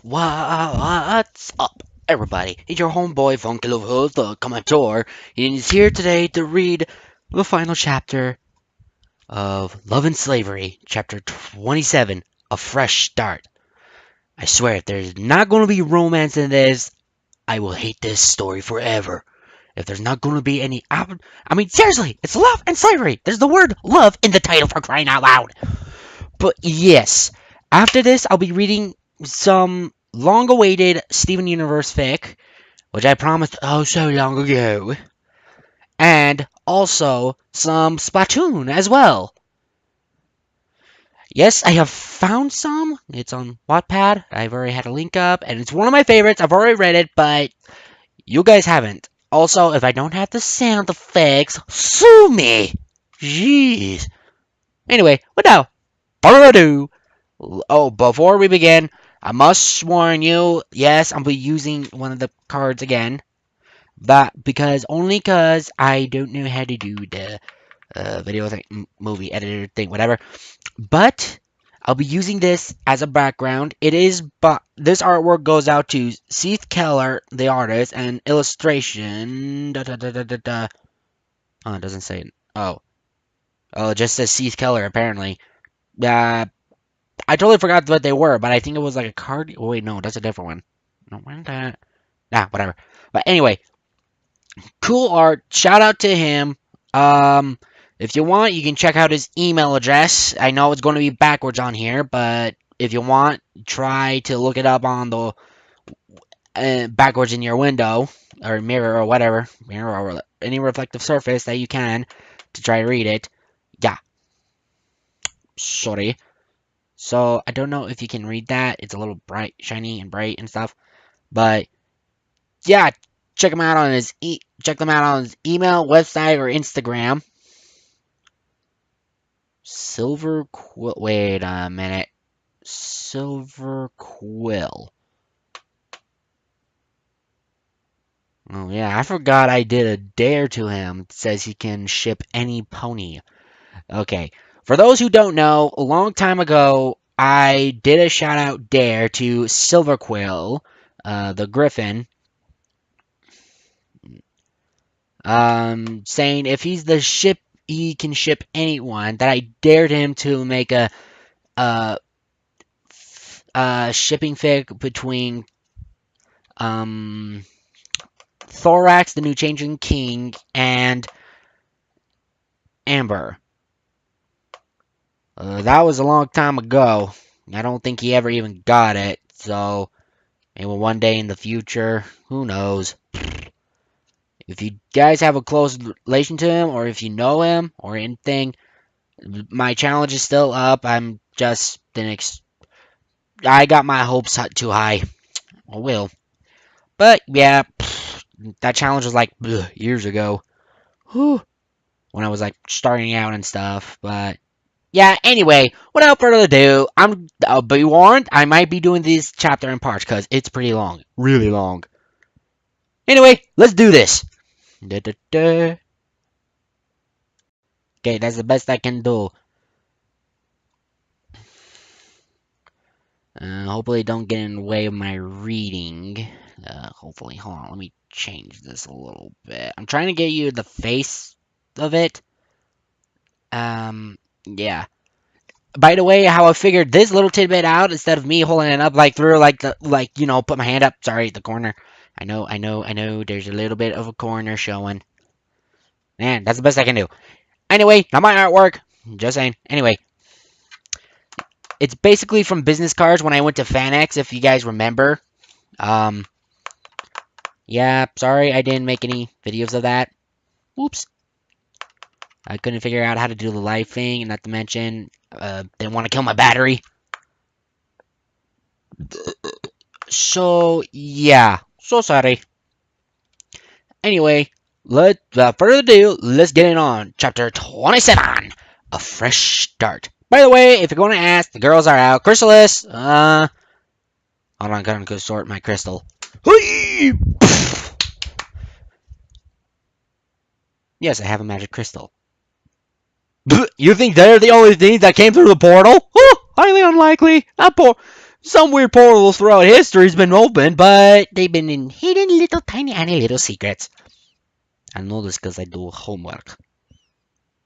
What's up, everybody? It's your homeboy Funky Love Hood, the Commentor, and he's here today to read the final chapter of Love and Slavery, chapter 27, A Fresh Start. I swear, if there's not going to be romance in this, I will hate this story forever. If there's not going to be any. I mean, seriously, it's love and slavery. There's the word love in the title for crying out loud. But yes, after this, I'll be reading some long awaited Steven Universe fic, which I promised oh so long ago, and also some Splatoon as well. Yes, I have found some. It's on Wattpad. I've already had a link up, and it's one of my favorites. I've already read it, but you guys haven't. Also, if I don't have the sound effects, sue me. Jeez. Anyway, without further ado, oh, before we begin, I must warn you, yes, I'll be using one of the cards again. But because I don't know how to do the video thing, movie editor thing, whatever. But I'll be using this as a background. But this artwork goes out to Seth Keller, the artist, and illustration. Oh, it doesn't say. Oh, it just says Seth Keller apparently. I totally forgot what they were, but I think it was like a card. Oh, wait, no, that's a different one. No, where's that? Nah, whatever. But anyway, cool art. Shout out to him. If you want, you can check out his email address. I know it's going to be backwards on here, but if you want, try to look it up on the backwards in your window or mirror or whatever, mirror or any reflective surface that you can to try to read it. Yeah. Sorry. So I don't know if you can read that. It's a little bright, shiny, and bright and stuff. But yeah, check them out on his email, website, or Instagram. Silver Quill. Wait a minute. Silver Quill. Oh yeah, I forgot I did a dare to him. It says he can ship any pony. Okay. For those who don't know, a long time ago, I did a shout out dare to Silver Quill, the Griffin, saying if he's the ship, he can ship anyone. That I dared him to make a uh, shipping fic between Thorax, the new Changing King, and Amber. That was a long time ago. I don't think he ever even got it. So maybe one day in the future, who knows? If you guys have a close relation to him, or if you know him, or anything, my challenge is still up. I'm just I got my hopes too high. I will. But yeah, that challenge was like years ago. Whew, when I was like starting out and stuff. But yeah, anyway, without further ado, I'll be warned, I might be doing this chapter in parts because it's pretty long. Really long. Anyway, let's do this. Da, da, da. Okay, that's the best I can do. Hopefully don't get in the way of my reading. Hopefully, hold on, let me change this a little bit. I'm trying to get you the face of it. Yeah. By the way, how I figured this little tidbit out instead of me holding it up like through put my hand up. Sorry, the corner. I know. There's a little bit of a corner showing. Man, that's the best I can do. Anyway, not my artwork. Just saying. Anyway, it's basically from business cards when I went to FanX, if you guys remember. Yeah, sorry I didn't make any videos of that. Whoops. I couldn't figure out how to do the live thing, and not to mention, didn't want to kill my battery. So, yeah. So sorry. Anyway, without further ado, let's get it on. Chapter 27, A Fresh Start. By the way, if you're going to ask, the girls are out. Chrysalis, hold on, I'm gonna go sort my crystal. Yes, I have a magic crystal. You think they're the only things that came through the portal? Highly unlikely. Some weird portals throughout history has been opened, but they've been in hidden little tiny little secrets. I know this because I do homework.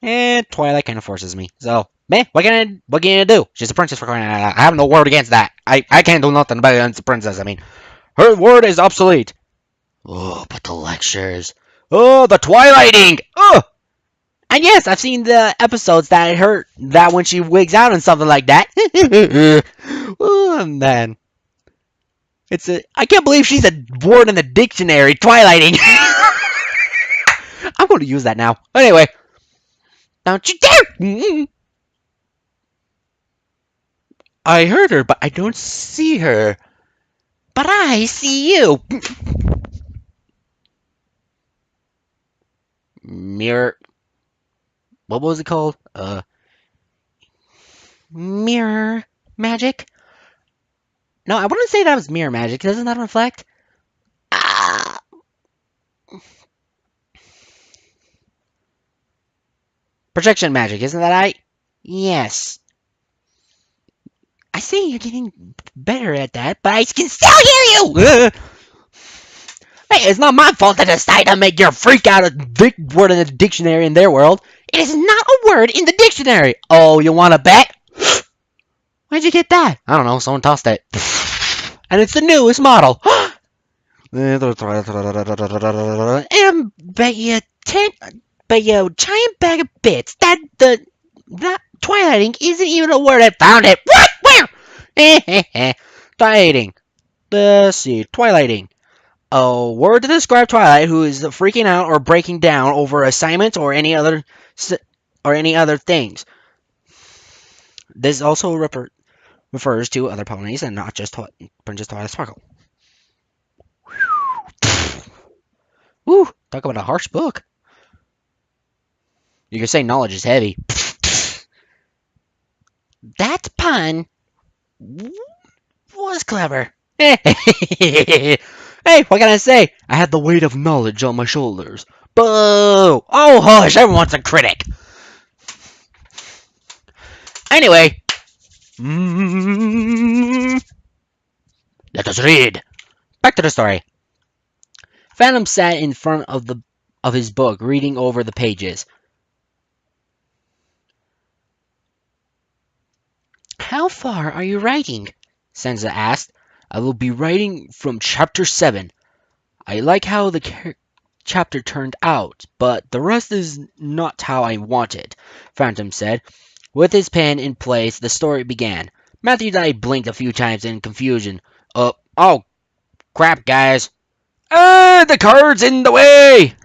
And Twilight kind of forces me. So, man, what can I do? She's a princess for crying out loud. I have no word against that. I can't do nothing about it. It's a princess. I mean, her word is obsolete. Oh, but the lectures. Oh, the twilighting. Oh, and yes, I've seen the episodes that hurt that when she wigs out and something like that. Oh man, I can't believe she's a word in the dictionary. Twilighting. I'm going to use that now. Anyway, don't you dare! I heard her, but I don't see her. But I see you. Mirror. What was it called? Mirror magic? No, I wouldn't say that was mirror magic. Doesn't that reflect? Ah. Projection magic, isn't that right? Yes. I see you're getting better at that, but I can still hear you! Hey, it's not my fault to decide to make your freak out a word in the dictionary in their world. It is not a word in the dictionary. Oh, you want to bet? Where'd you get that? I don't know. Someone tossed it. And it's the newest model. And bet you a giant bag of bits that twilighting isn't even a word. I found it. What? Where? Twilighting. Let's see. Twilighting. A word to describe Twilight who is freaking out or breaking down over assignments or any other things. This also refers to other ponies and not just Princess Twilight Sparkle. Woo! Talk about a harsh book. You can say knowledge is heavy. That pun was clever. Hey, what can I say? I had the weight of knowledge on my shoulders. Boo! Oh, hush, everyone's a critic. Anyway. Let us read. Back to the story. Phantom sat in front of his book, reading over the pages. How far are you writing? Sansa asked. I will be writing from chapter 7. I like how the chapter turned out, but the rest is not how I want it, Phantom said. With his pen in place, the story began. Matthew and I blinked a few times in confusion. Oh, crap, guys. The card's in the way!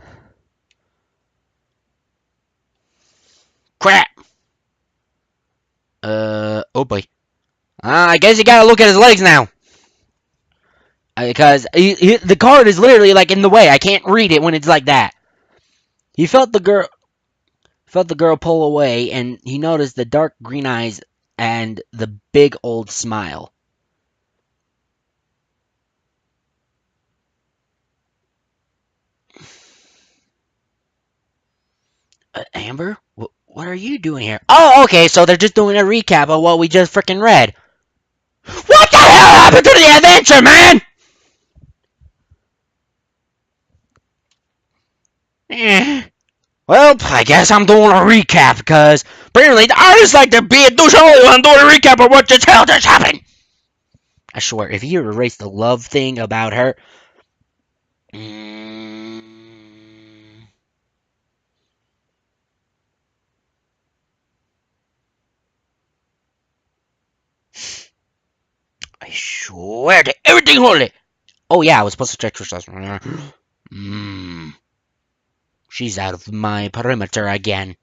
Crap. Oh boy. I guess you gotta look at his legs now. Because the card is literally like in the way. I can't read it when it's like that. He felt the girl pull away, and he noticed the dark green eyes and the big old smile. Amber? What are you doing here? Oh, okay, so they're just doing a recap of what we just freaking read. What the hell happened to the adventure, man? Well, I guess I'm doing a recap, because apparently the artists like to be a douche only when I'm doing a recap of what just happened. I swear, if you erase the love thing about her... I swear to everything holy. Oh yeah, I was supposed to check for stuff. She's out of my perimeter again.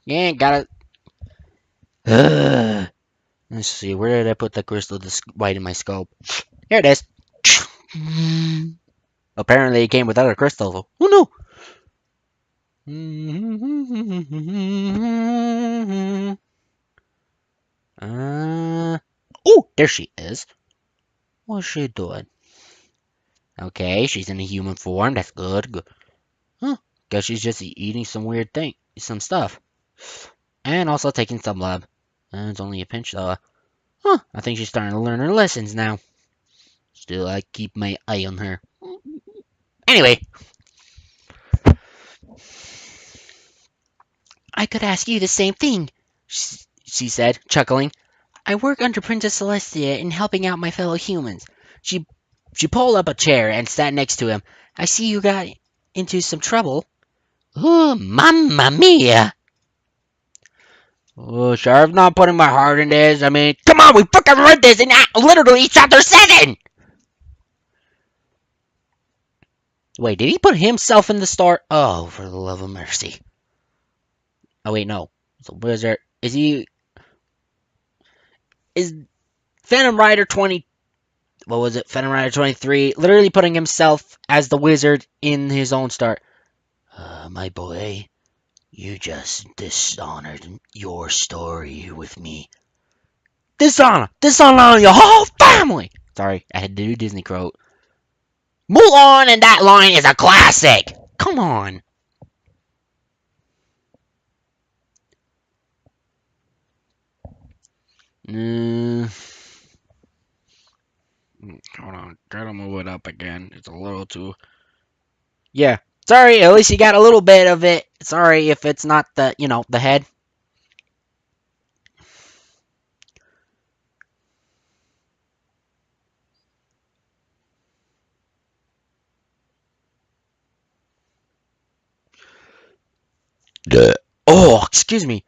Yeah, got it. Let's see, where did I put the crystal white in my scope? Here it is. Apparently it came with other crystals. Who knew? Oh, there she is. What's she doing? Okay, she's in a human form. That's good. Huh. Guess she's just eating some weird thing. Some stuff. And also taking some blood. It's only a pinch though. Huh, I think she's starting to learn her lessons now. Still, I keep my eye on her. Anyway, I could ask you the same thing, she said, chuckling. I work under Princess Celestia in helping out my fellow humans. She she pulled up a chair and sat next to him. I see you got into some trouble. Ooh, mamma mia! Oh, Sheriff, not putting my heart in this. I mean, come on, we fucking read this in literally chapter 7! Wait, did he put himself in the store? Oh, for the love of mercy. Oh, wait, no. The wizard. Is he. Is Phantom Rider 20. What was it? Phantom Rider 23. Literally putting himself as the wizard in his own start. My boy, you just dishonored your story with me. Dishonor your whole family! Sorry, I had to do Disney quote. Mulan and that line is a classic! Come on. Hold on, try to move it up again. It's a little too. Yeah, sorry. At least you got a little bit of it. Sorry if it's not the head. Duh. Oh, excuse me.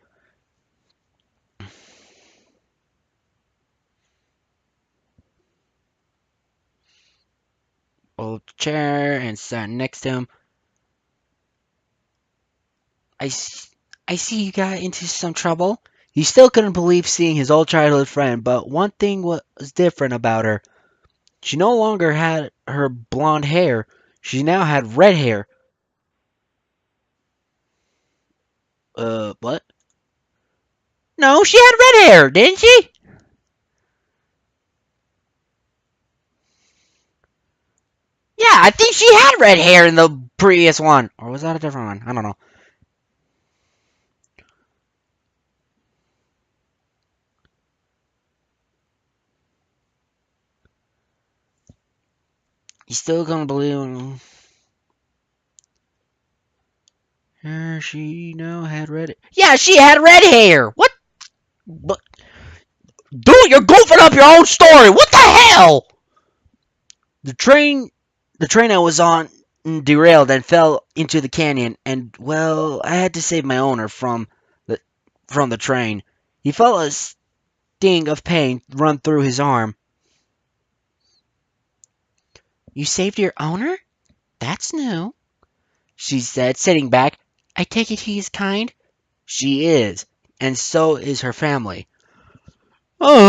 Old chair and sat next to him. I see you got into some trouble. He still couldn't believe seeing his old childhood friend, but one thing was different about her. She no longer had her blonde hair. She now had red hair. What? No, she had red hair, didn't she? Yeah, I think she had red hair in the previous one. Or was that a different one? I don't know. You still gonna believe her? She now had red. Yeah, she had red hair. What? But, dude, you're goofing up your own story. What the hell? The train, the train I was on derailed and fell into the canyon, and well, I had to save my owner the from the train. He felt a sting of pain run through his arm. You saved your owner? That's new, she said, sitting back. I take it he is kind? She is, and so is her family. Oh,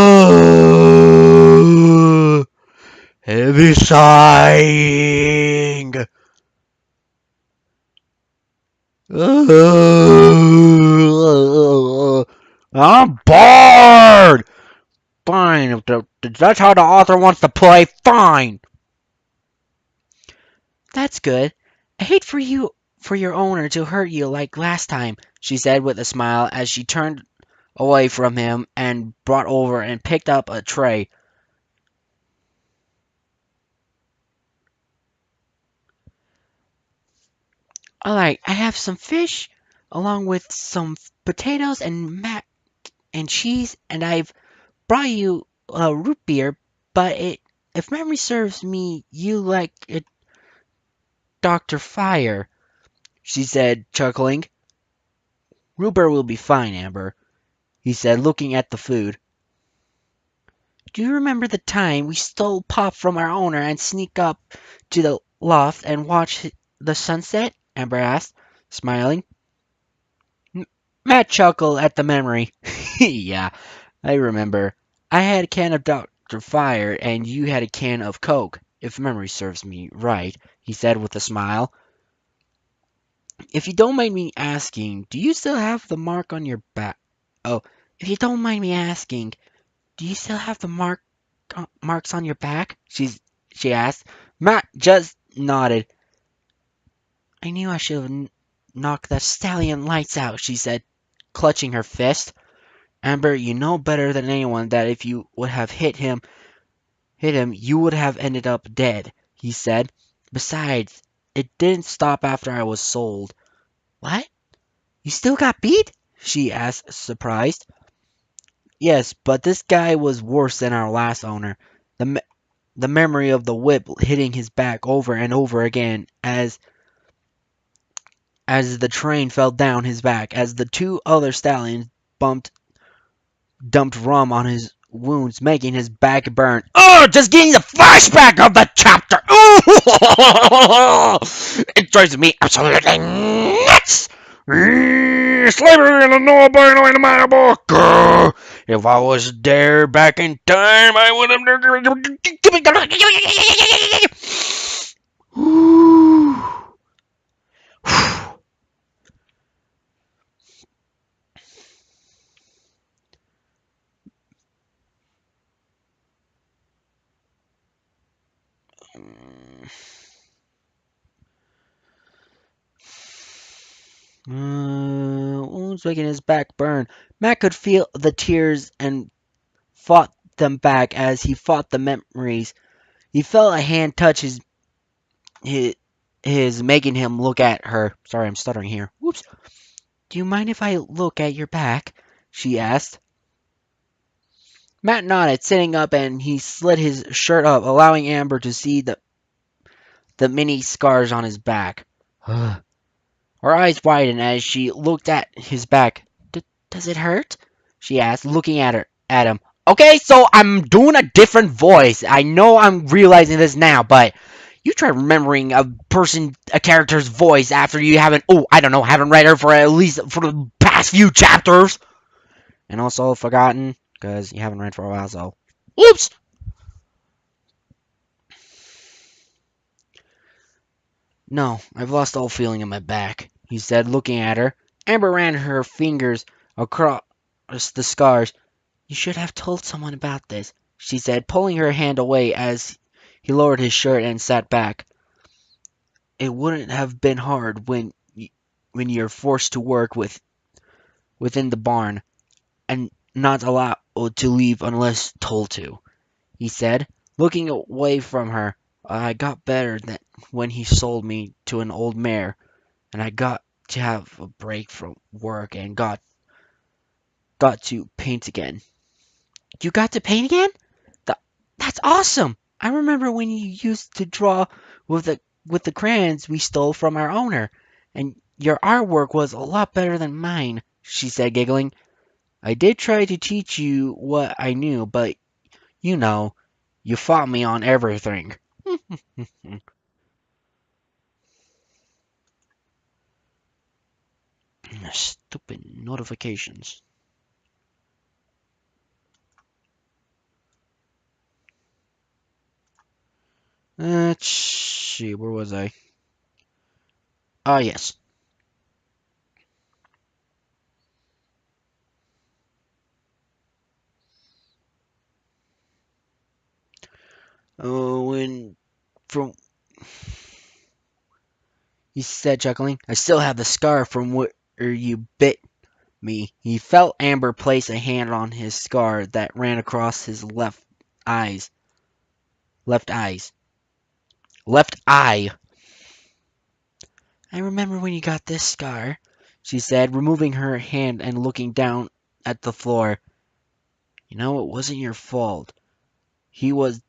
heavy sighing. I'm bored. Fine, if that's how the author wants to play, fine. That's good. I hate for your owner to hurt you like last time, she said with a smile as she turned away from him and brought over and picked up a tray. Alright, I have some fish along with some potatoes and mac and cheese, and I've brought you a root beer, but if memory serves me, you like it, Dr. Fire, she said, chuckling. Root beer will be fine, Amber, he said, looking at the food. Do you remember the time we stole Pop from our owner and sneak up to the loft and watch the sunset? Amber asked, smiling. Matt chuckled at the memory. Yeah, I remember. I had a can of Dr. Fire and you had a can of Coke, if memory serves me right, he said with a smile. If you don't mind me asking, do you still have the mark on your back? Oh, if you don't mind me asking, do you still have the marks on your back? She asked. Matt just nodded. I knew I should have knocked that stallion lights out, she said, clutching her fist. Amber, you know better than anyone that if you would have hit him, you would have ended up dead, he said. Besides, it didn't stop after I was sold. What? You still got beat? She asked, surprised. Yes, but this guy was worse than our last owner. The, the memory of the whip hitting his back over and over again as the train fell down his back, as the two other stallions dumped rum on his wounds, making his back burn. Oh, just getting the flashback of the chapter. Ooh! It drives me absolutely nuts. Slavery in the no albino in my book. If I was there back in time, I would have. Wounds making his back burn. Matt could feel the tears and fought them back as he fought the memories. He felt a hand touch his, his making him look at her. Sorry, I'm stuttering here. Whoops. Do you mind if I look at your back? She asked. Matt nodded, sitting up, and he slid his shirt up, allowing Amber to see the many scars on his back. Her eyes widened as she looked at his back. Does it hurt? She asked, looking at him. Okay, so I'm doing a different voice. I know I'm realizing this now, but you try remembering a character's voice after you haven't, I don't know, haven't read her for at least for the past few chapters. And also forgotten, because you haven't read for a while, so. Oops! No, I've lost all feeling in my back, he said, looking at her. Amber ran her fingers across the scars. You should have told someone about this, she said, pulling her hand away as he lowered his shirt and sat back. It wouldn't have been hard when you're forced to work within the barn and not allowed to leave unless told to, he said, looking away from her. I got better when he sold me to an old mare, and I got to have a break from work and got to paint again. You got to paint again? That's awesome! I remember when you used to draw with the crayons we stole from our owner, and your artwork was a lot better than mine, she said, giggling. I did try to teach you what I knew, but you know, you fought me on everything. Stupid notifications. Let's see, where was I? Ah, yes. Oh, and from he said, chuckling, I still have the scar from where you bit me. He felt Amber place a hand on his scar that ran across his eyes. Left eyes. Left eye. I remember when you got this scar, she said, removing her hand and looking down at the floor. You know, it wasn't your fault. He was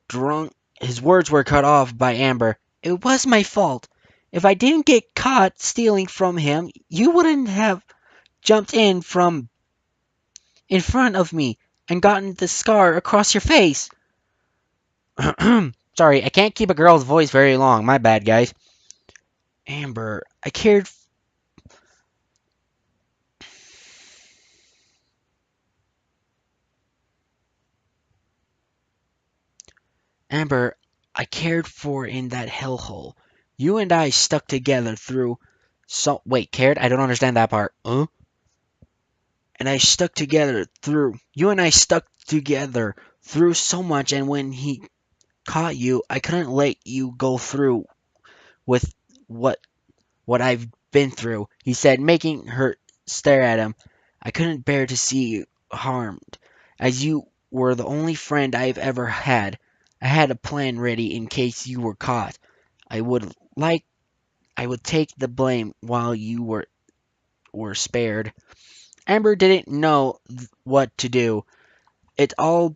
drunk. His words were cut off by Amber. It was my fault. If I didn't get caught stealing from him, you wouldn't have jumped in front of me and gotten the scar across your face. Sorry, I can't keep a girl's voice very long. My bad, guys. Amber, I cared. Amber, I cared for in that hellhole. You and I stuck together through. So wait, cared? I don't understand that part. Huh? And I stuck together through. You and I stuck together through so much, and when he caught you, I couldn't let you go through with what I've been through, he said, making her stare at him. I couldn't bear to see you harmed, as you were the only friend I've ever had. I had a plan ready in case you were caught. I would like I would take the blame while you were spared. Amber didn't know what to do. It all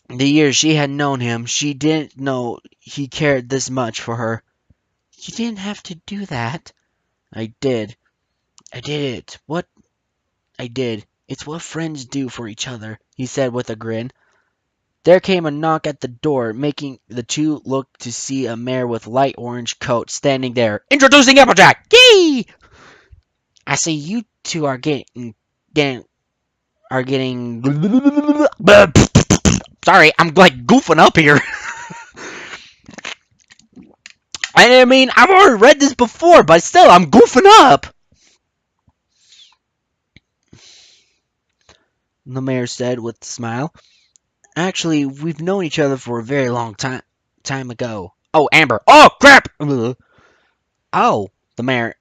the years she had known him, she didn't know he cared this much for her. You didn't have to do that. I did. I did it. What I did. It's what friends do for each other, he said with a grin. There came a knock at the door, making the two look to see a mare with light orange coat standing there. Introducing Applejack! Yay! I see you two are getting are getting. Sorry, I'm like goofing up here. I mean, I've already read this before, but still, I'm goofing up. The mayor said with a smile. Actually, we've known each other for a very long time ago. Oh, Amber. Oh, crap! Oh, the mayor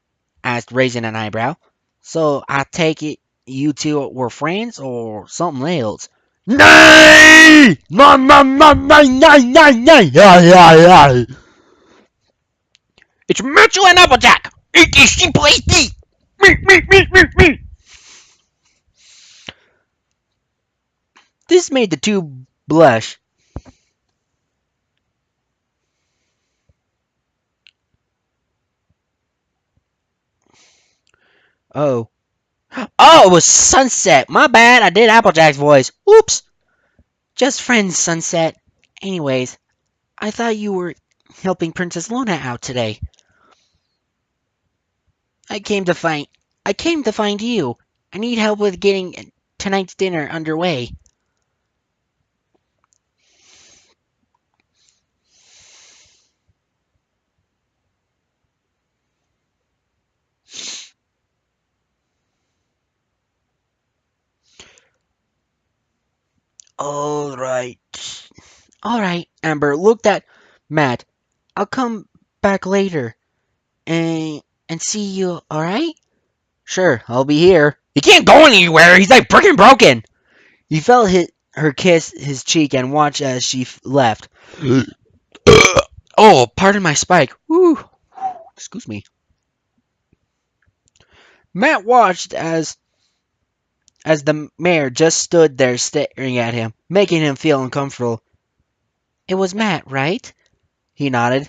asked, raising an eyebrow. So I take it you two were friends or something else? Nay! No, no, no, no, no, no, no! Yeah, yeah, yeah! It's Mitchell and Applejack! Eat this sheep, eat! Me! This made the two blush. Oh. Oh, it was Sunset. My bad, I did Applejack's voice. Oops. Just friends, Sunset. Anyways, I thought you were helping Princess Luna out today. I came to find I came to find you. I need help with getting tonight's dinner underway. All right. All right, Amber looked at Matt. I'll come back later and see you, all right? Sure, I'll be here. He can't go anywhere. He's like freaking broken. He felt her kiss his cheek and watched as she left. Oh, pardon my spike. Woo. Excuse me. Matt watched as the mayor just stood there staring at him, making him feel uncomfortable. It was Matt, right? He nodded.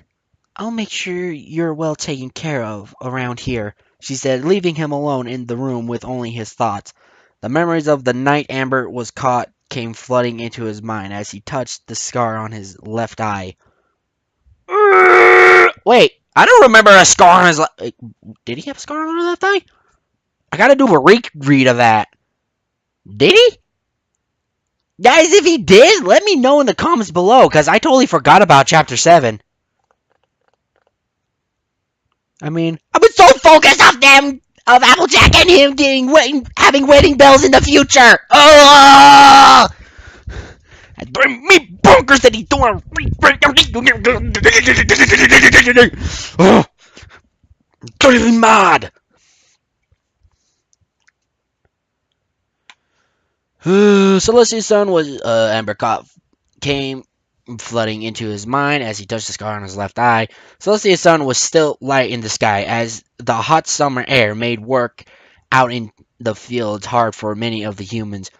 I'll make sure you're well taken care of around here, she said, leaving him alone in the room with only his thoughts. The memories of the night Amber was caught came flooding into his mind as he touched the scar on his left eye. Wait, I don't remember a scar on his left. Did he have a scar on his left eye? I gotta do a reread of that. Did he? Guys, if he did, let me know in the comments below, because I totally forgot about Chapter 7. I mean, I've been so focused on them, of Applejack and him having wedding bells in the future. Oh! And me bonkers that he's doing. Oh, I'm totally mad. Celestia's son was Amber caught came flooding into his mind as he touched the scar on his left eye. Celestia's sun was still light in the sky as the hot summer air made work out in the fields hard for many of the humans.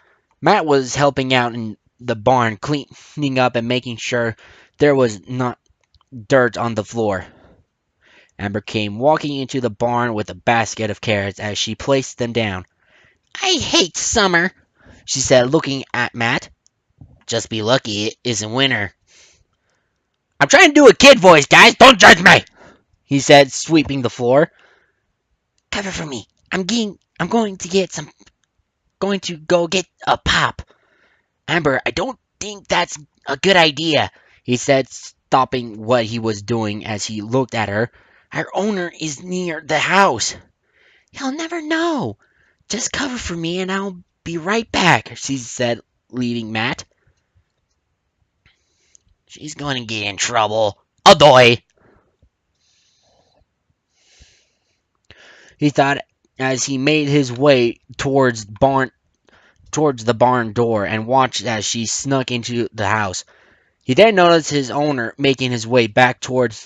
Matt was helping out in the barn, cleaning up and making sure there was not dirt on the floor. Amber came walking into the barn with a basket of carrots as she placed them down. I hate summer, she said, looking at Matt. Just be lucky it isn't winter. I'm trying to do a kid voice, guys. Don't judge me, he said, sweeping the floor. Cover for me. I'm going to go get a pop. Amber, I don't think that's a good idea, he said, stopping what he was doing as he looked at her. Our owner is near the house. He'll never know. Just cover for me and I'll be right back, she said, leaving Matt. She's going to get in trouble. Adoy! He thought as he made his way towards the barn door and watched as she snuck into the house. He then noticed his owner making his way back towards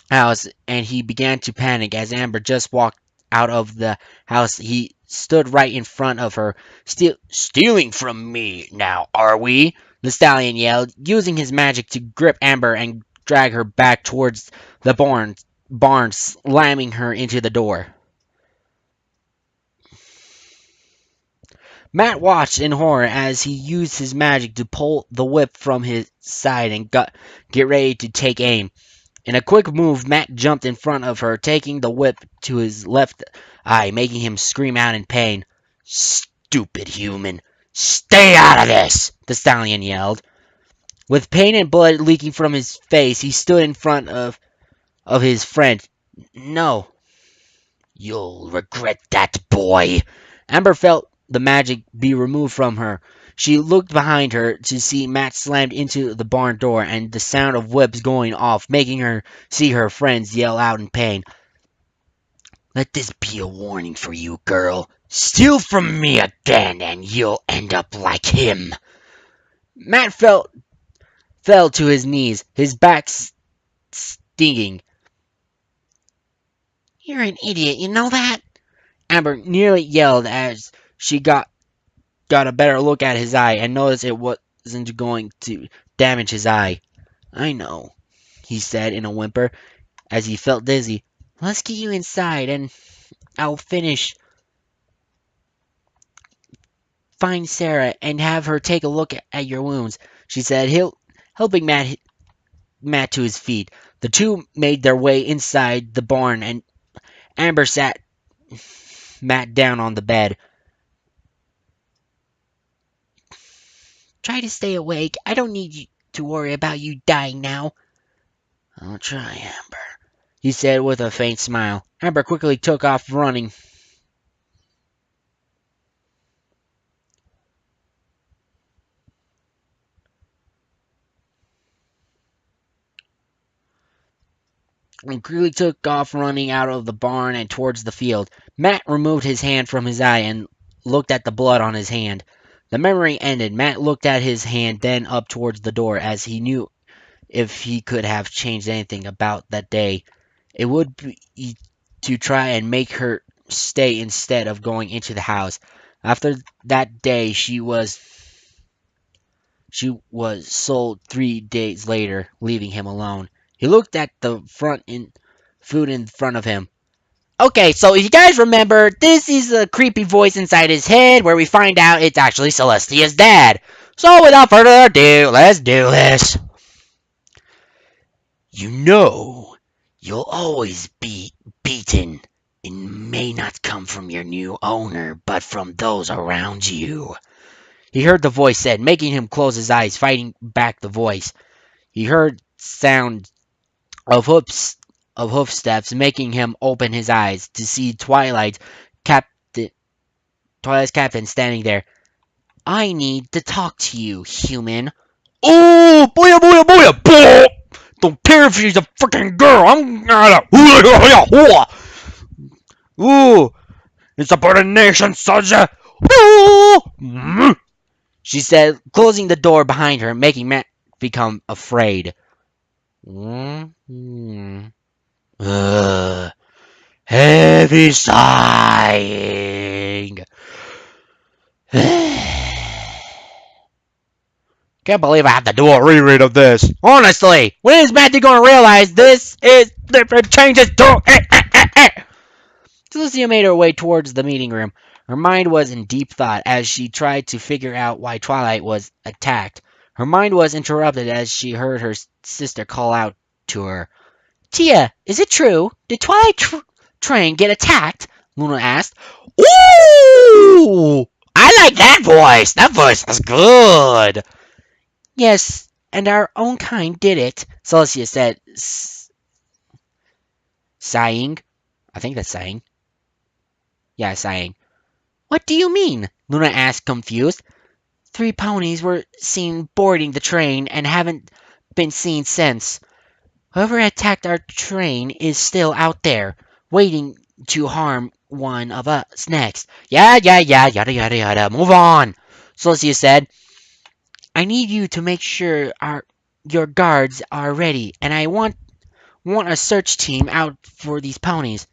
the house, and he began to panic as Amber just walked out of the house. He stood right in front of her. Stealing from me now, are we?" the stallion yelled, using his magic to grip Amber and drag her back towards the barn, slamming her into the door. Matt watched in horror as he used his magic to pull the whip from his side and get ready to take aim. In a quick move, Matt jumped in front of her, taking the whip to his left eye, making him scream out in pain. "Stupid human! Stay out of this!" the stallion yelled. With pain and blood leaking from his face, he stood in front of his friend. "No. You'll regret that, boy." Amber felt the magic be removed from her. She looked behind her to see Matt slammed into the barn door and the sound of whips going off, making her see her friends yell out in pain. "Let this be a warning for you, girl. Steal from me again and you'll end up like him." Matt fell to his knees, his back stinging. "You're an idiot, you know that?" Amber nearly yelled as she got a better look at his eye and noticed it wasn't going to damage his eye. "I know," he said in a whimper as he felt dizzy. "Let's get you inside and I'll find Sarah and have her take a look at your wounds," she said, helping Matt to his feet. The two made their way inside the barn and Amber sat Matt down on the bed. "Try to stay awake. I don't need you to worry about you dying now." "I'll try, Amber," he said with a faint smile. Amber quickly took off running. Out of the barn and towards the field. Matt removed his hand from his eye and looked at the blood on his hand. The memory ended. Matt looked at his hand, then up towards the door, as he knew if he could have changed anything about that day, it would be to try and make her stay instead of going into the house. After that day, she was sold 3 days later, leaving him alone. He looked at the food in front of him. Okay, so if you guys remember, this is a creepy voice inside his head where we find out it's actually Celestia's dad. So without further ado, let's do this. "You know, you'll always be beaten. It may not come from your new owner, but from those around you," he heard the voice said, making him close his eyes, fighting back the voice. He heard sound of hoof steps, making him open his eyes to see Twilight's captain standing there. "I need to talk to you, human." "Oh, booyah, booyah, booyah, boo! Don't care if she's a freaking girl. I'm gonna. Ooh, it's about a nation, soldier." "Ooh," she said, closing the door behind her, making Matt become afraid. Heavy sighing. Can't believe I have to do a reread of this. Honestly, when is Matthew going to realize this is different changes to Lucia made her way towards the meeting room. Her mind was in deep thought as she tried to figure out why Twilight was attacked. Her mind was interrupted as she heard her sister call out to her. "Tia, is it true? Did Twilight Train get attacked?" Luna asked. "Ooh! I like that voice! That voice is good!" "Yes, and our own kind did it," Celestia said, sighing. I think that's sighing. Yeah, sighing. "What do you mean?" Luna asked, confused. "3 ponies were seen boarding the train and haven't been seen since. Whoever attacked our train is still out there, waiting to harm one of us next. Yeah, yeah, yeah, yada, yada, yada. Move on. Celestia said, I need you to make sure your guards are ready, and I want a search team out for these ponies.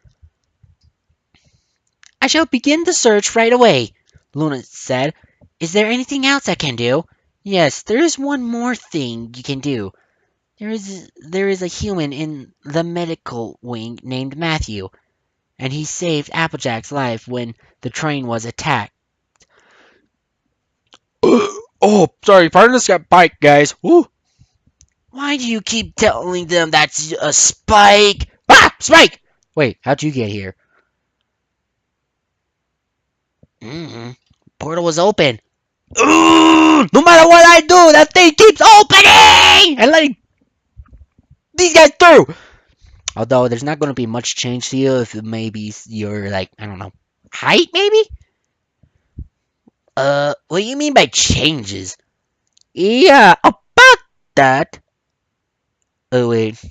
I shall begin the search right away, Luna said. Is there anything else I can do? Yes, there is one more thing you can do. There is a human in the medical wing named Matthew, and he saved Applejack's life when the train was attacked. Oh, sorry, pardon this got bite, guys. Woo. Why do you keep telling them that's a Spike? Ah, Spike! Wait, how'd you get here? Portal was open. Ugh, no matter what I do, that thing keeps opening and letting these guys through. Although there's not going to be much change to you if maybe you're like, I don't know, height maybe? What do you mean by changes? Yeah, about that. Oh, wait.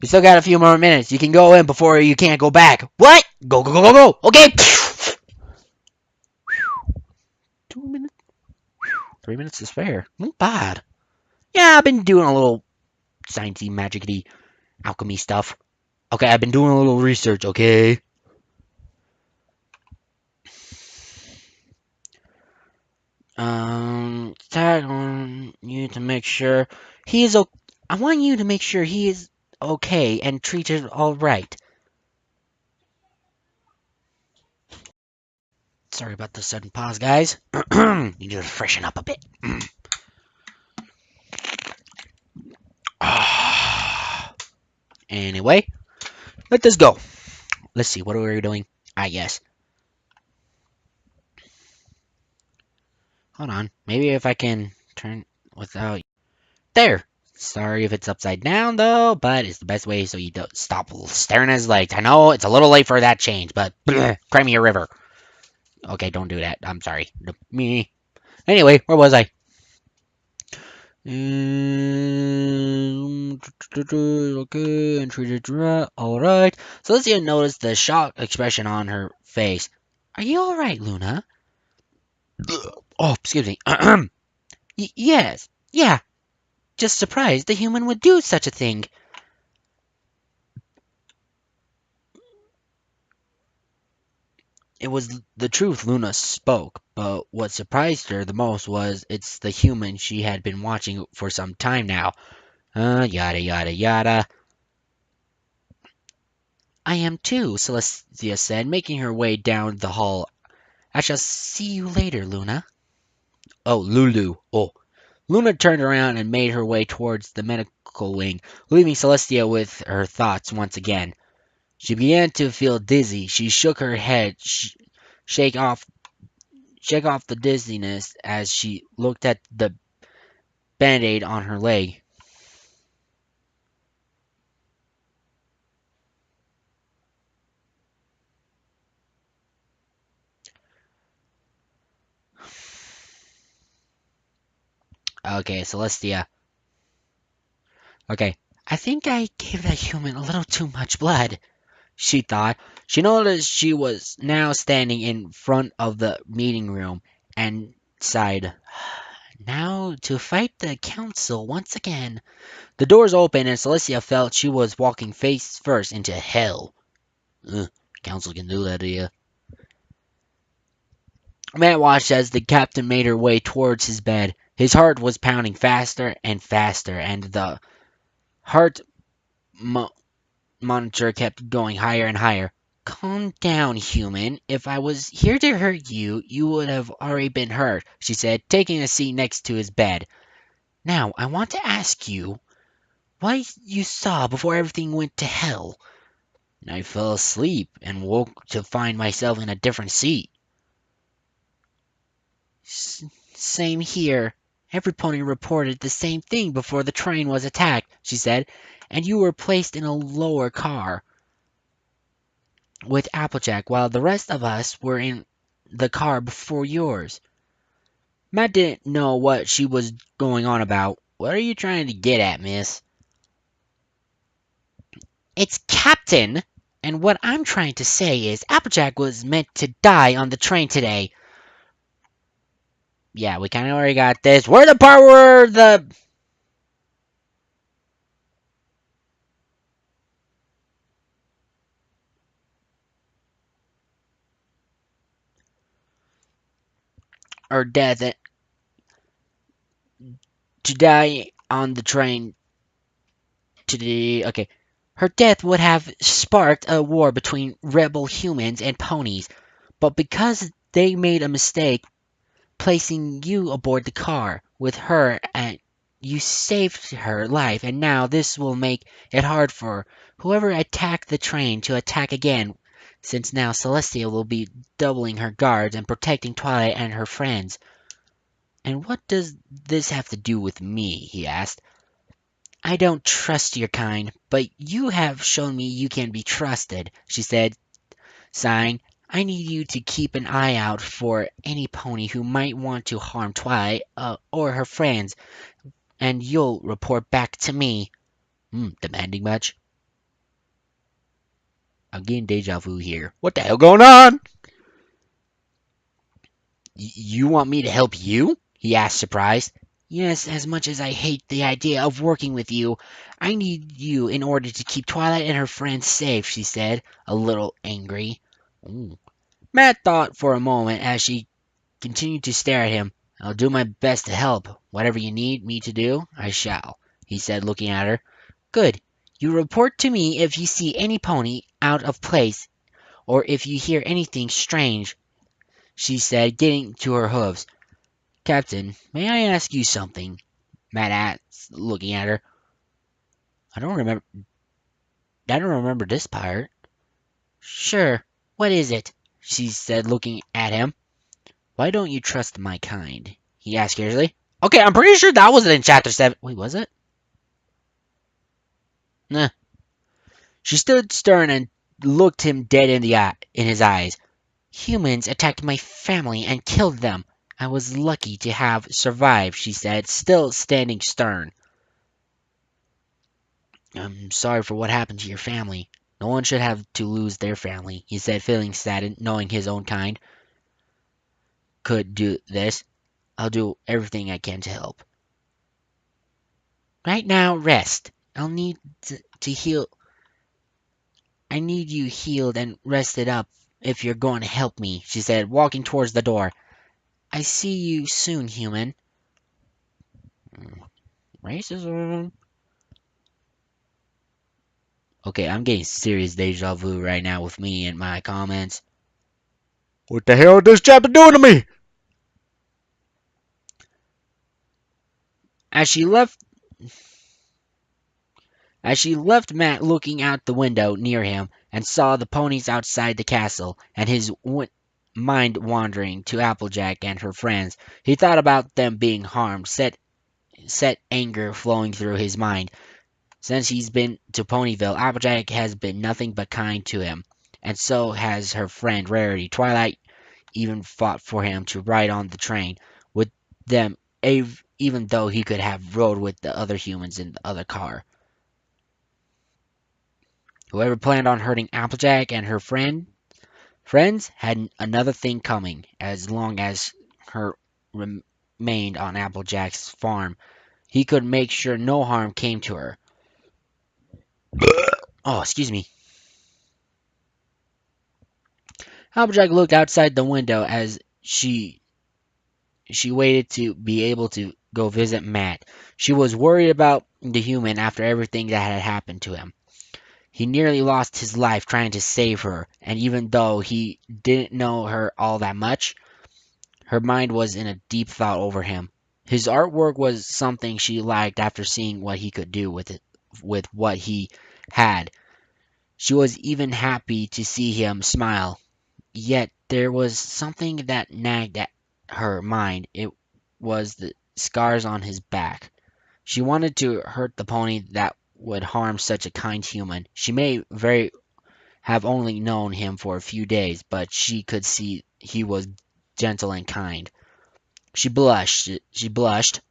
We still got a few more minutes. You can go in before you can't go back. What? Go, go, go, go, go. Okay. 2 minutes? 3 minutes to spare. Not bad. Yeah, I've been doing a little sciencey, magicy, alchemy stuff. Okay, I've been doing a little research, okay? Tag on you to make sure he is okay. I want you to make sure he is okay and treated all right. Sorry about the sudden pause, guys. Need to freshen up a bit. Anyway, let this go. Let's see, what are we doing? Ah, yes. Hold on. Maybe if I can turn without... There! Sorry if it's upside down, though, but it's the best way so you don't stop staring at his legs. I know it's a little late for that change, but cry me a river. Okay, don't do that. I'm sorry. Me. Anyway, where was I? Okay, and treated right. Alright. So let's see notice the shocked expression on her face. Are you alright, Luna? Oh, excuse me. Yes. Yeah. Just surprised the human would do such a thing. It was the truth Luna spoke, but what surprised her the most was it's the human she had been watching for some time now. Yada yada yada. I am too, Celestia said, making her way down the hall. I shall see you later, Luna. Oh, Lulu. Oh. Luna turned around and made her way towards the medical wing, leaving Celestia with her thoughts once again. She began to feel dizzy. She shook her head, shake off the dizziness as she looked at the band-aid on her leg. Okay, Celestia. Okay, I think I gave that human a little too much blood, she thought. She noticed she was now standing in front of the meeting room and sighed. Now to fight the council once again. The doors opened and Celestia felt she was walking face first into hell. Council can do that to you. Matt watched as the captain made her way towards his bed. His heart was pounding faster and faster, and the heart monitor kept going higher and higher. Calm down, human. If I was here to hurt you, you would have already been hurt, she said, taking a seat next to his bed. Now, I want to ask you what you saw before everything went to hell. I fell asleep and woke to find myself in a different seat. Same here. Every pony reported the same thing before the train was attacked, she said, and you were placed in a lower car with Applejack while the rest of us were in the car before yours. Matt didn't know what she was going on about. What are you trying to get at, miss? It's Captain! And what I'm trying to say is Applejack was meant to die on the train today. Yeah, we kind of already got this. Where the part where the or death to die on the train today. Okay. Her death would have sparked a war between rebel humans and ponies, but because they made a mistake placing you aboard the car with her and you saved her life, and now this will make it hard for whoever attacked the train to attack again, since now Celestia will be doubling her guards and protecting Twilight and her friends. And what does this have to do with me? He asked. I don't trust your kind, but you have shown me you can be trusted, she said, sighing. I need you to keep an eye out for any pony who might want to harm Twilight or her friends, and you'll report back to me. Demanding much? I'm getting deja vu here. What the hell going on? You want me to help you? He asked, surprised. Yes, as much as I hate the idea of working with you, I need you in order to keep Twilight and her friends safe, she said, a little angry. Ooh. Matt thought for a moment as she continued to stare at him. I'll do my best to help. Whatever you need me to do, I shall, he said, looking at her. Good. You report to me if you see any pony out of place or if you hear anything strange, she said, getting to her hooves. Captain, may I ask you something? Matt asked, looking at her. I don't remember. I don't remember this part. Sure. What is it? She said, looking at him. Why don't you trust my kind? He asked curiously. Okay, I'm pretty sure that wasn't in chapter 7. Wait, was it? Nah. She stood stern and looked him dead in the eye, in his eyes. Humans attacked my family and killed them. I was lucky to have survived, she said, still standing stern. I'm sorry for what happened to your family. No one should have to lose their family, he said, feeling saddened, knowing his own kind could do this. I'll do everything I can to help. Right now, rest. I'll need to heal. I need you healed and rested up if you're going to help me, she said, walking towards the door. I see you soon, human. Racism. Okay, I'm getting serious deja vu right now with me and my comments. What the hell is this chapter doing to me? As she left As she left Matt looking out the window near him and saw the ponies outside the castle, and his mind wandering to Applejack and her friends, he thought about them being harmed, set anger flowing through his mind. Since he's been to Ponyville, Applejack has been nothing but kind to him, and so has her friend Rarity. Twilight even fought for him to ride on the train with them, even though he could have rode with the other humans in the other car. Whoever planned on hurting Applejack and her friends had another thing coming. As long as her remained on Applejack's farm, he could make sure no harm came to her. Oh, excuse me. Applejack looked outside the window as she waited to be able to go visit Matt. She was worried about the human after everything that had happened to him. He nearly lost his life trying to save her, and even though he didn't know her all that much, her mind was in a deep thought over him. His artwork was something she liked after seeing what he could do with it, with what he had. She was even happy to see him smile. Yet there was something that nagged at her mind. It was the scars on his back. She wanted to hurt the pony that would harm such a kind human. She may very have only known him for a few days, but she could see he was gentle and kind. She blushed. She blushed.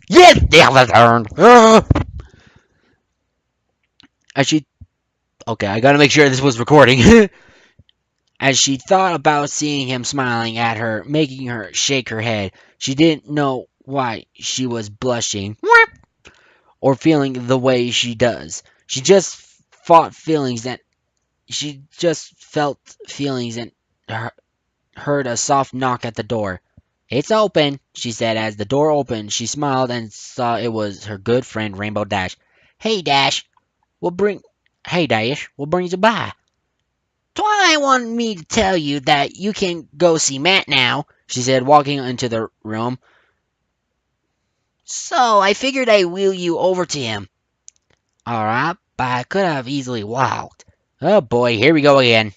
Yes, the other turn. As she Okay, I gotta make sure this was recording. As she thought about seeing him smiling at her, making her shake her head, she didn't know why she was blushing or feeling the way she does. She just felt feelings and heard a soft knock at the door. "It's open," she said. As the door opened, she smiled and saw it was her good friend Rainbow Dash. "Hey Dash, what bring Hey Dash, what brings you by?" "Twilight wanted me to tell you that you can go see Matt now," she said, walking into the room. "So I figured I'd wheel you over to him." "Alright, but I could have easily walked." Oh boy, here we go again.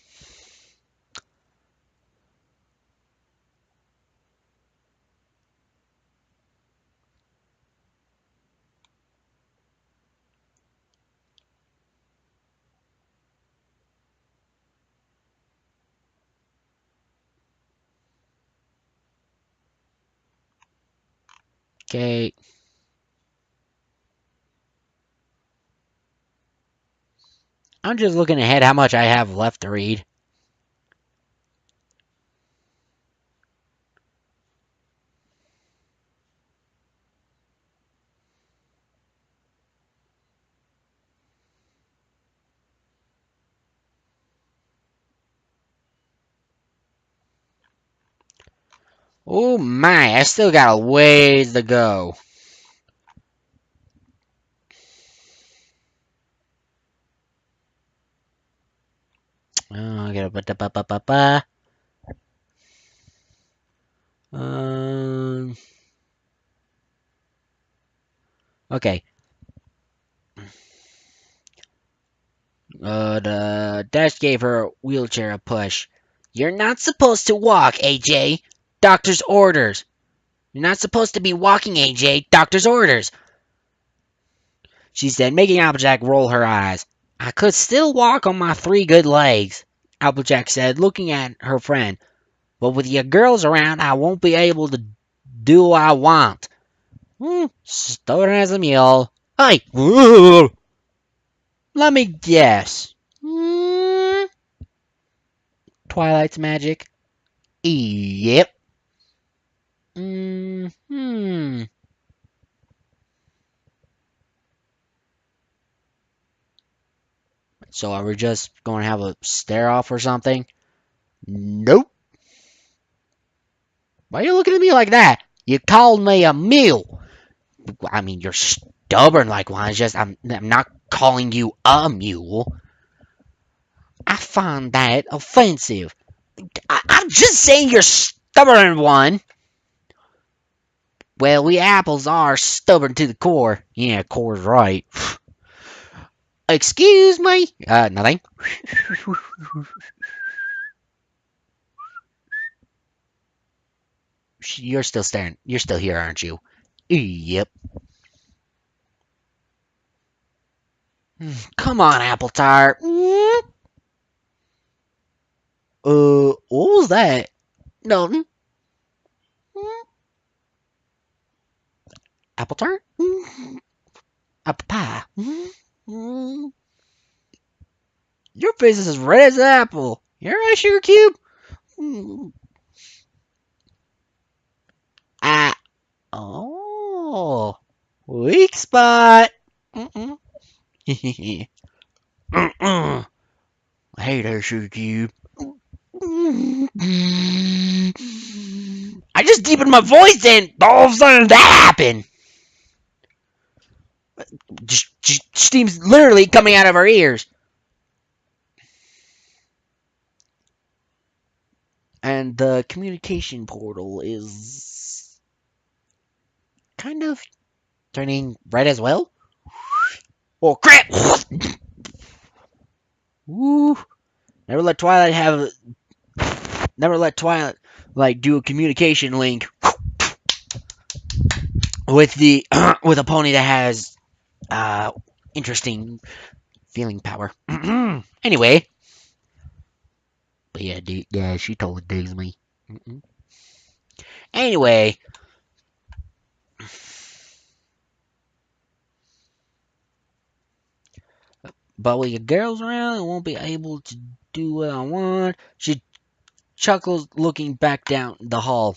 Okay. I'm just looking ahead how much I have left to read. Oh my, I still got a ways to go. I gotta ba. Um. Okay. The Dash gave her wheelchair a push. "You're not supposed to walk, AJ. Doctor's orders. You're not supposed to be walking, AJ. Doctor's orders," she said, making Applejack roll her eyes. "I could still walk on my 3 good legs," Applejack said, looking at her friend. "But with your girls around, I won't be able to do what I want." Stubborn as a mule. Hey! Let me guess. Twilight's magic? Yep. Hmm. So are we just going to have a stare off or something? Nope. Why are you looking at me like that? You called me a mule. I mean, you're stubborn like one. It's just I'm not calling you a mule. I find that offensive. I'm just saying you're stubborn one. Well, we apples are stubborn to the core. Yeah, core's right. Excuse me? Nothing. You're still staring. You're still here, aren't you? Yep. Come on, apple tart. What was that? No. Apple tart? Apple pie. Your face is as red as an apple. You're right, sugar cube. Ah. Oh. Weak spot. Hey there, sugar cube. I just deepened my voice and all of a sudden that happened. Just steam's literally coming out of our ears. And the communication portal is kind of turning red as well. Oh crap! Woo! Never let Twilight have. Never let Twilight like do a communication link with the with a pony that has uh interesting feeling power. Anyway, but yeah, yeah, she totally digs me. Anyway, But with your girls around, I won't be able to do what I want. She chuckles, looking back down the hall.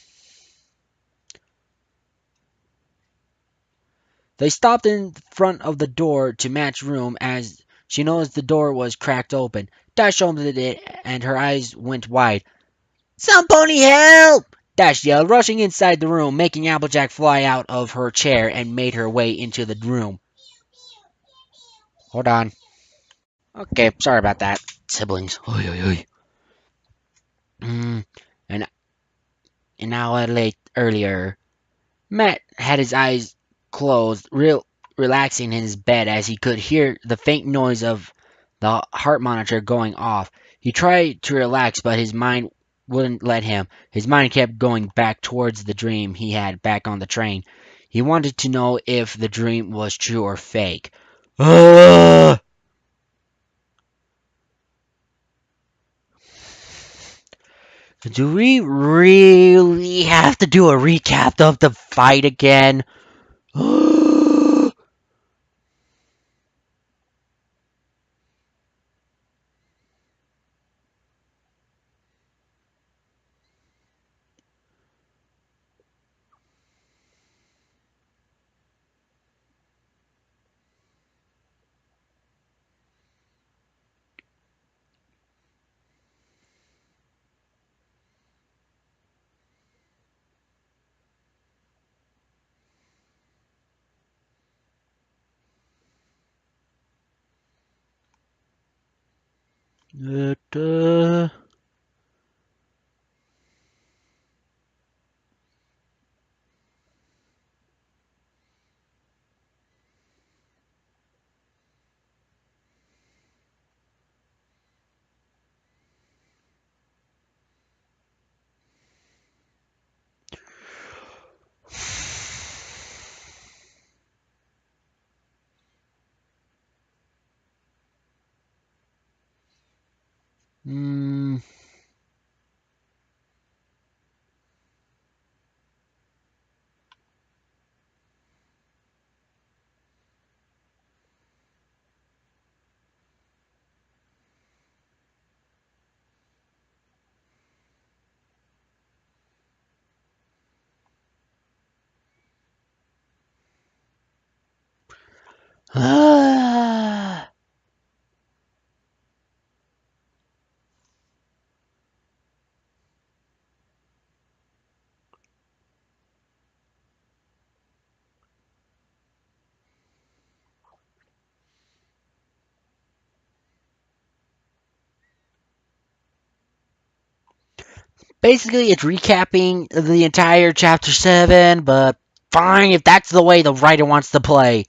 They stopped in front of the door to Matt's room as she noticed the door was cracked open. Dash opened it and her eyes went wide. Somebody help! Dash yelled, rushing inside the room, making Applejack fly out of her chair and made her way into the room. Hold on. Okay, sorry about that, siblings. Oy, oy, oy. Mm, and an hour late earlier, Matt had his eyes closed, relaxing in his bed as he could hear the faint noise of the heart monitor going off. He tried to relax, but his mind wouldn't let him. His mind kept going back towards the dream he had back on the train. He wanted to know if the dream was true or fake. Ugh! Do we really have to do a recap of the fight again? Uh, mm, ah. Basically, it's recapping the entire chapter 7, but fine if that's the way the writer wants to play.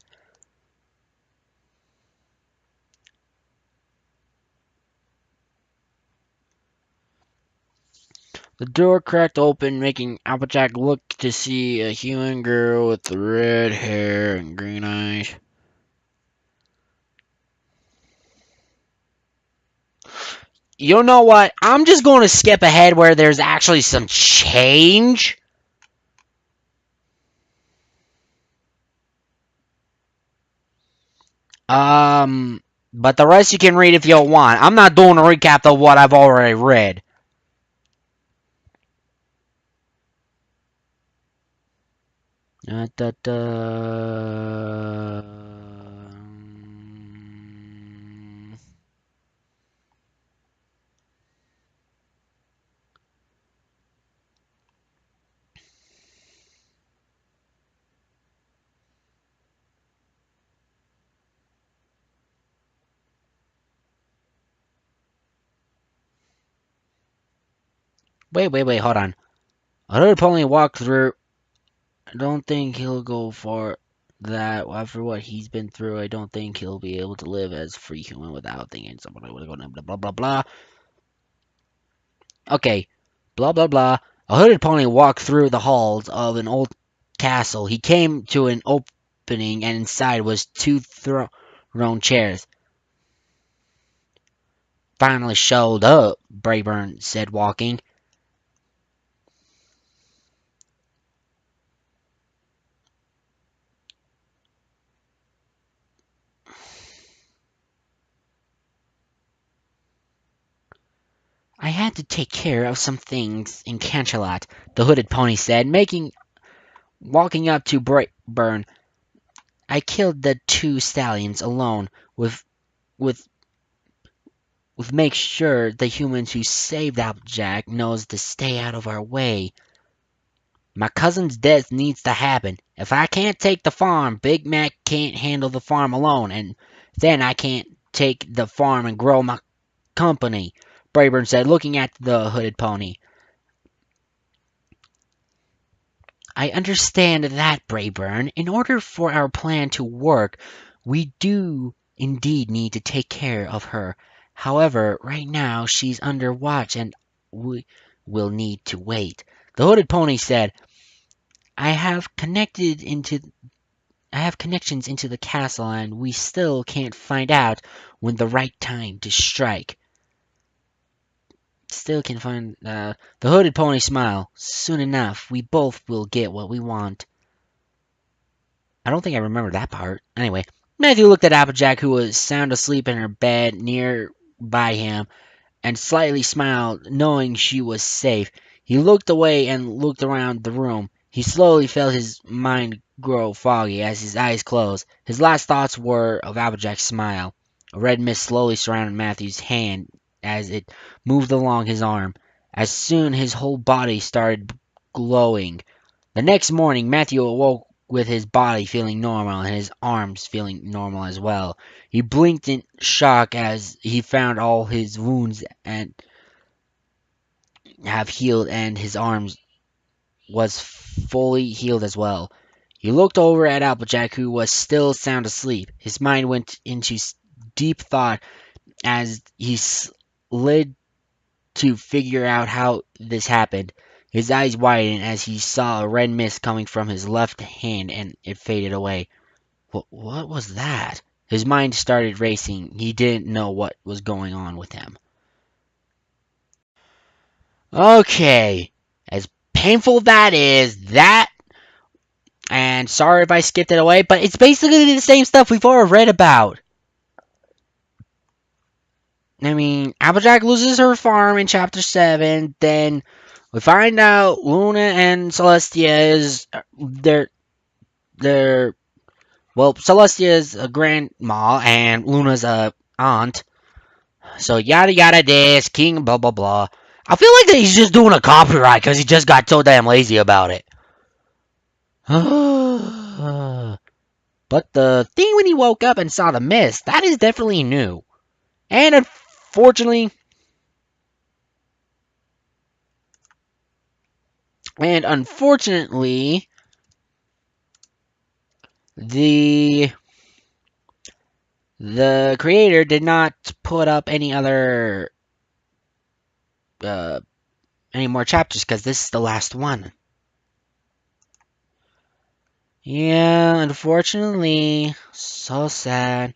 The door cracked open, making Applejack look to see a human girl with red hair and green eyes. You know what? I'm just going to skip ahead where there's actually some change. But the rest you can read if you want. I'm not doing a recap of what I've already read. Da, da, da. Wait, hold on. I heard Pauline walk through. I don't think he'll go for that. After what he's been through, I don't think he'll be able to live as free human without thinking somebody would go blah blah blah blah. Okay, blah blah blah. A hooded pony walked through the halls of an old castle. He came to an opening, and inside was two thrown chairs. Finally showed up, Brayburn said, walking. I had to take care of some things in Canchalat, the hooded pony said, walking up to Brightburn. I killed the two stallions alone with make sure the humans who saved Applejack knows to stay out of our way. My cousin's death needs to happen. If I can't take the farm, Big Mac can't handle the farm alone, and then I can't take the farm and grow my company, Brayburn said, looking at the hooded pony. I understand that, Brayburn. In order for our plan to work, we do indeed need to take care of her. However, right now she's under watch and we will need to wait. The hooded pony said, I have connections into the castle and we still can't find out when the right time to strike. Still can find the hooded pony smile. Soon enough, we both will get what we want. I don't think I remember that part. Anyway, Matthew looked at Applejack, who was sound asleep in her bed near by him, and slightly smiled, knowing she was safe. He looked away and looked around the room. He slowly felt his mind grow foggy as his eyes closed. His last thoughts were of Applejack's smile. A red mist slowly surrounded Matthew's hand as it moved along his arm. As soon his whole body started glowing. The next morning, Matthew awoke with his body feeling normal and his arms feeling normal as well. He blinked in shock as he found all his wounds and have healed and his arms was fully healed as well. He looked over at Applejack, who was still sound asleep. His mind went into deep thought as he slid to figure out how this happened. His eyes widened as he saw a red mist coming from his left hand and it faded away. What was that? His mind started racing. He didn't know what was going on with him. Okay, as painful that is, and sorry if I skipped it away, but it's basically the same stuff we've already read about. I mean, Applejack loses her farm in chapter 7, then we find out Luna and Celestia is well, Celestia is a grandma and Luna's a aunt. So yada yada this, king blah blah blah. I feel like that he's just doing a copyright because he just got so damn lazy about it. But the thing when he woke up and saw the mist, that is definitely new. And unfortunately, the creator did not put up any other any more chapters because this is the last one. Yeah, unfortunately, so sad.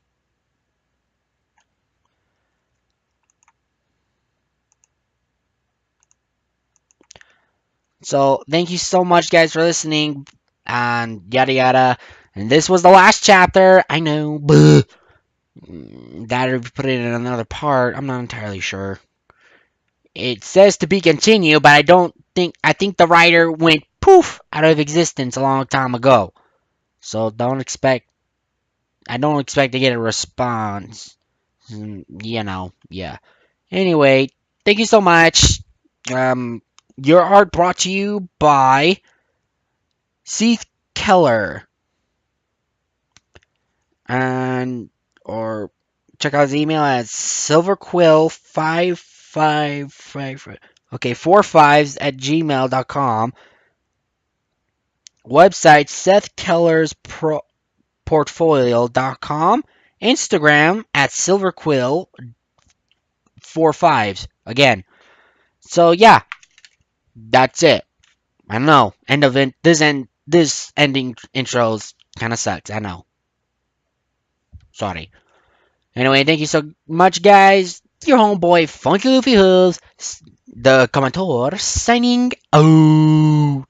So, thank you so much, guys, for listening, and yada yada. And this was the last chapter. I know, but that or put it in another part. I'm not entirely sure. It says to be continued, but I think the writer went poof out of existence a long time ago. So I don't expect to get a response. You know, yeah. Anyway, thank you so much. Your art brought to you by Seth Keller. Or check out his email at silverquill555. Okay, 45s at gmail.com. Website SethKellersPortfolio.com. Instagram at silverquill45s. Again. So yeah, that's it. I don't know. End of it. This ending intros kind of sucks. I know. Sorry. Anyway, thank you so much, guys. Your homeboy, Funky Luffy Hooves, the commentator, signing out.